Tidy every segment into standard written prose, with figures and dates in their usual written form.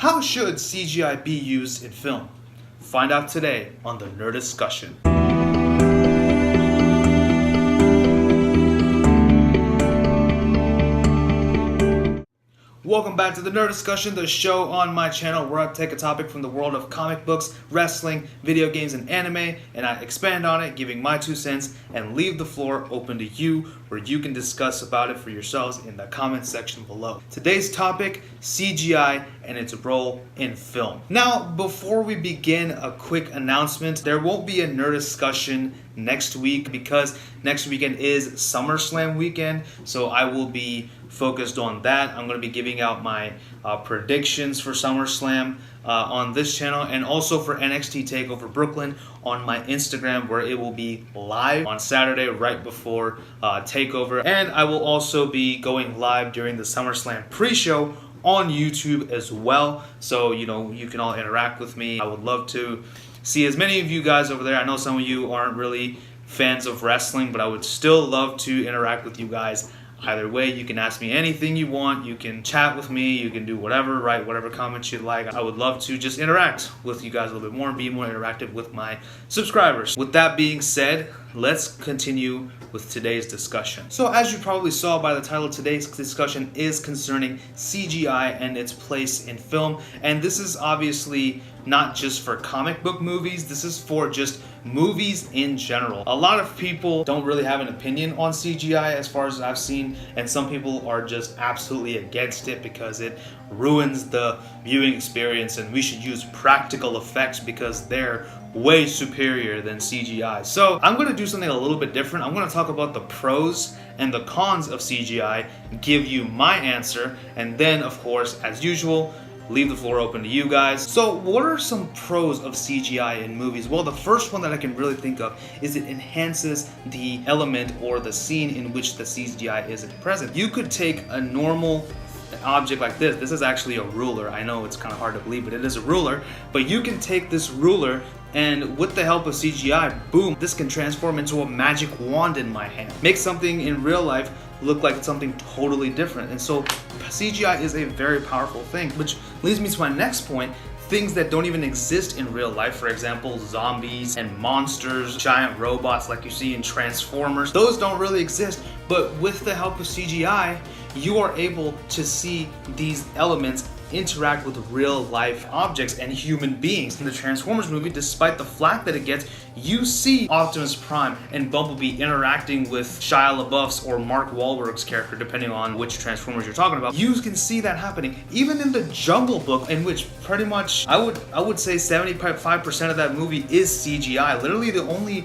How should CGI be used in film? Find out today on the Nerdiscussion. Welcome back to the Nerdiscussion, the show on my channel where I take a topic from the world of comic books, wrestling, video games, and anime, and I expand on it, giving my 2 cents, and leave the floor open to you, where you can discuss about it for yourselves in the comment section below. Today's topic, CGI and its role in film. Now, before we begin, a quick announcement. There won't be a Nerdiscussion next week because next weekend is SummerSlam weekend, so I will be focused on that. I'm going to be giving out my predictions for SummerSlam on this channel, and also for NXT TakeOver Brooklyn on my Instagram, where it will be live on Saturday right before TakeOver. And I will also be going live during the SummerSlam pre-show on YouTube as well, so you can all interact with me. I would love to see as many of you guys over there. I know some of you aren't really fans of wrestling, but I would still love to interact with you guys. Either way, you can ask me anything you want, you can chat with me, you can do whatever, write whatever comments you'd like. I would love to just interact with you guys a little bit more and be more interactive with my subscribers. With that being said, let's continue with today's discussion. So as you probably saw by the title, today's discussion is concerning CGI and its place in film. And this is obviously not just for comic book movies, this is for just movies in general. A lot of people don't really have an opinion on CGI as far as I've seen, and some people are just absolutely against it because it ruins the viewing experience and we should use practical effects because they're way superior than CGI. So I'm going to do something a little bit different. I'm going to talk about the pros and the cons of CGI, give you my answer, and then of course, as usual, leave the floor open to you guys. So what are some pros of CGI in movies? Well, the first one that I can really think of is it enhances the element or the scene in which the CGI is present. You could take a normal object like this. This is actually a ruler. I know it's kind of hard to believe, but it is a ruler. But you can take this ruler and with the help of CGI, boom, this can transform into a magic wand in my hand. Make something in real life look like something totally different. And so CGI is a very powerful thing, which leads me to my next point. Things that don't even exist in real life, for example, zombies and monsters, giant robots like you see in Transformers, those don't really exist. But with the help of CGI, you are able to see these elements interact with real life objects and human beings. In the Transformers movie, despite the flack that it gets, you see Optimus Prime and Bumblebee interacting with Shia LaBeouf's or Mark Wahlberg's character, depending on which Transformers you're talking about. You can see that happening. Even in the Jungle Book, in which pretty much, I would say 75% of that movie is CGI. Literally the only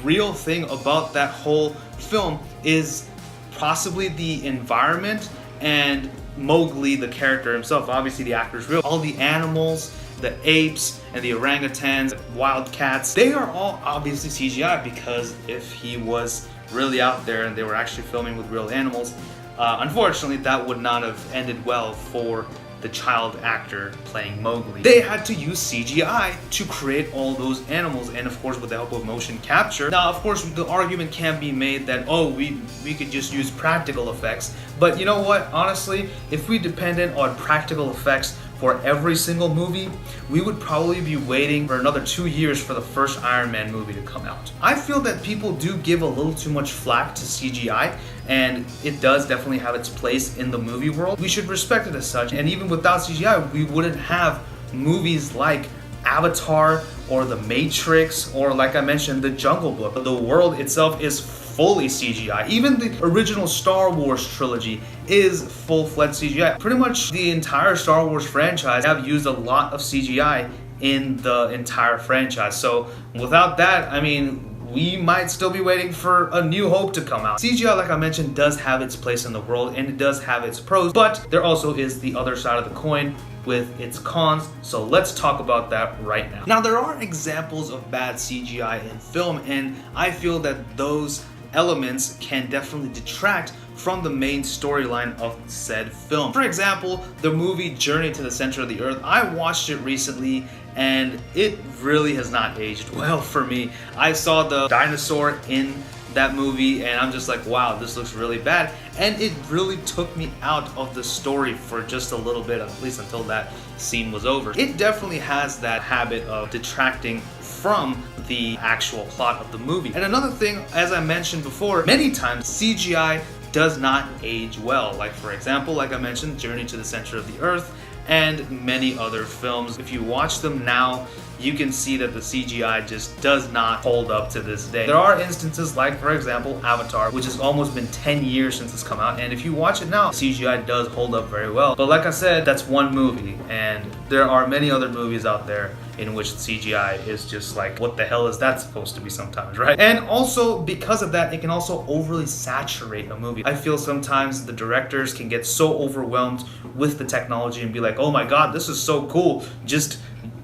real thing about that whole film is possibly the environment and Mowgli, the character himself. Obviously the actor is real. All the animals, the apes and the orangutans, wildcats, they are all obviously CGI, because if he was really out there and they were actually filming with real animals, unfortunately that would not have ended well for the child actor playing Mowgli. They had to use CGI to create all those animals, and of course with the help of motion capture. Now of course the argument can be made that, oh, we could just use practical effects, but you know what, honestly, if we depended on practical effects for every single movie, we would probably be waiting for another 2 years for the first Iron Man movie to come out. I feel that people do give a little too much flack to CGI, and it does definitely have its place in the movie world. We should respect it as such, and even without CGI, we wouldn't have movies like Avatar or The Matrix, or like I mentioned, The Jungle Book. The world itself is fully CGI. Even the original Star Wars trilogy is full-fledged CGI. Pretty much the entire Star Wars franchise have used a lot of CGI in the entire franchise. So without that, I mean, we might still be waiting for A New Hope to come out. CGI, like I mentioned, does have its place in the world and it does have its pros, but there also is the other side of the coin with its cons, so let's talk about that right now. Now, there are examples of bad CGI in film, and I feel that those elements can definitely detract from the main storyline of said film. For example, the movie Journey to the Center of the Earth. I watched it recently and it really has not aged well for me. I saw the dinosaur in that movie and I'm just like, wow, this looks really bad, and it really took me out of the story for just a little bit, at least until that scene was over. It definitely has that habit of detracting from the actual plot of the movie. And another thing, as I mentioned before, many times CGI does not age well. Like for example, like I mentioned, Journey to the Center of the Earth and many other films. If you watch them now, you can see that the CGI just does not hold up to this day. There are instances like, for example, Avatar, which has almost been 10 years since it's come out, and if you watch it now, CGI does hold up very well. But like I said, that's one movie, and there are many other movies out there in which CGI is just like, what the hell is that supposed to be sometimes, right? And also, because of that, it can also overly saturate a movie. I feel sometimes the directors can get so overwhelmed with the technology and be like, oh my god, this is so cool, just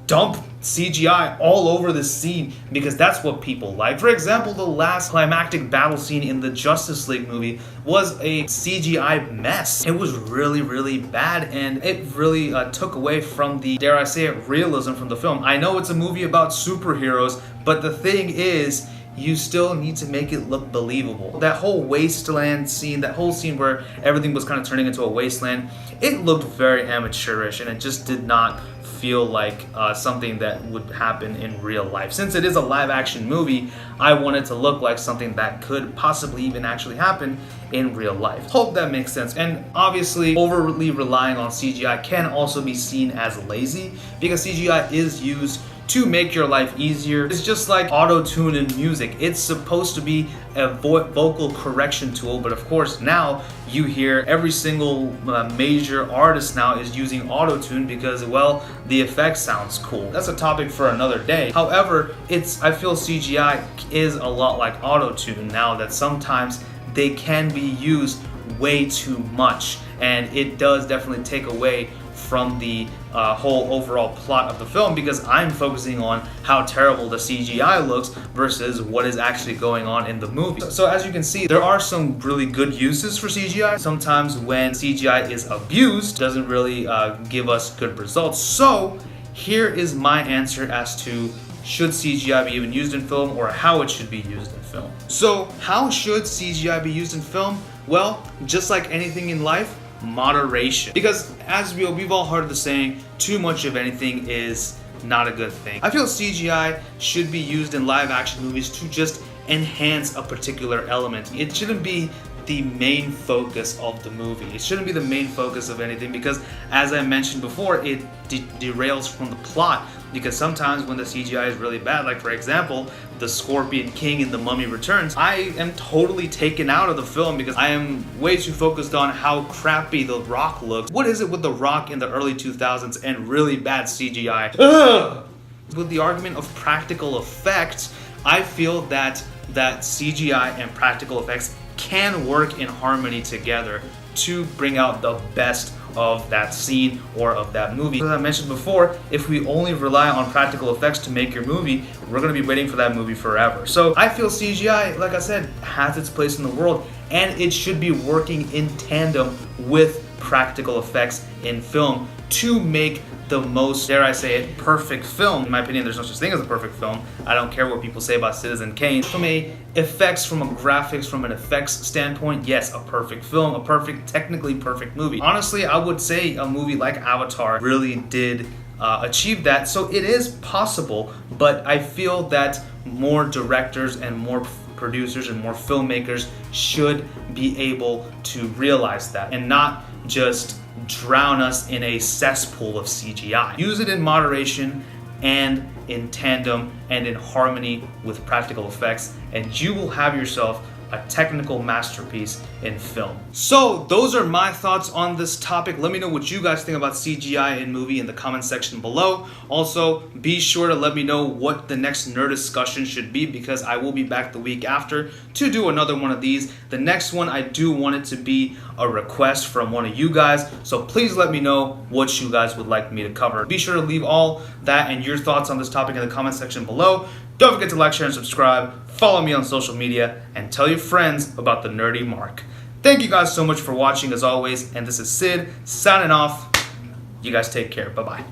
dump CGI all over the scene because that's what people like. For example, the last climactic battle scene in the Justice League movie was a CGI mess. It was really, really bad, and it really took away from the, dare I say it, realism from the film. I know it's a movie about superheroes, but the thing is, you still need to make it look believable. That whole wasteland scene, that whole scene where everything was kind of turning into a wasteland, it looked very amateurish and it just did not feel like something that would happen in real life. Since it is a live action movie, I want it to look like something that could possibly even actually happen in real life. Hope that makes sense. And obviously, overly relying on CGI can also be seen as lazy because CGI is used to make your life easier. It's just like auto-tune in music. It's supposed to be a vocal correction tool, but of course now you hear every single major artist now is using auto-tune because, well, the effect sounds cool. That's a topic for another day. However, I feel CGI is a lot like auto-tune now, that sometimes they can be used way too much, and it does definitely take away from the whole overall plot of the film because I'm focusing on how terrible the CGI looks versus what is actually going on in the movie. So as you can see, there are some really good uses for CGI. Sometimes when CGI is abused, it doesn't really give us good results. So here is my answer as to should CGI be even used in film or how it should be used in film. So how should CGI be used in film? Well, just like anything in life, moderation. Because as we've all heard the saying, too much of anything is not a good thing. I feel CGI should be used in live action movies to just enhance a particular element. It shouldn't be the main focus of the movie. It shouldn't be the main focus of anything because, as I mentioned before, it derails from the plot. Because sometimes when the CGI is really bad, like for example, the Scorpion King in The Mummy Returns, I am totally taken out of the film because I am way too focused on how crappy The Rock looks. What is it with The Rock in the early 2000s and really bad CGI? Ugh! With the argument of practical effects, I feel that CGI and practical effects can work in harmony together to bring out the best of that scene or of that movie. As I mentioned before, if we only rely on practical effects to make your movie, we're going to be waiting for that movie forever. So I feel CGI, like I said, has its place in the world, and it should be working in tandem with practical effects in film to make the most, dare I say it, perfect film. In my opinion, there's no such thing as a perfect film. I don't care what people say about Citizen Kane. From a graphics, from an effects standpoint, yes, a perfect film, technically perfect movie. Honestly, I would say a movie like Avatar really did achieve that, so it is possible, but I feel that more directors and more producers and more filmmakers should be able to realize that and not just drown us in a cesspool of CGI. Use it in moderation and in tandem and in harmony with practical effects, and you will have yourself a technical masterpiece in film. So those are my thoughts on this topic. Let me know what you guys think about CGI in movie in the comment section below. Also, be sure to let me know what the next Nerdiscussion should be because I will be back the week after to do another one of these. The next one, I do want it to be a request from one of you guys, so please let me know what you guys would like me to cover. Be sure to leave all that and your thoughts on this topic in the comment section below. Don't forget to like, share, and subscribe. Follow me on social media and tell your friends about the Nerdy Mark. Thank you guys so much for watching as always, and this is Sid signing off. You guys take care. Bye-bye.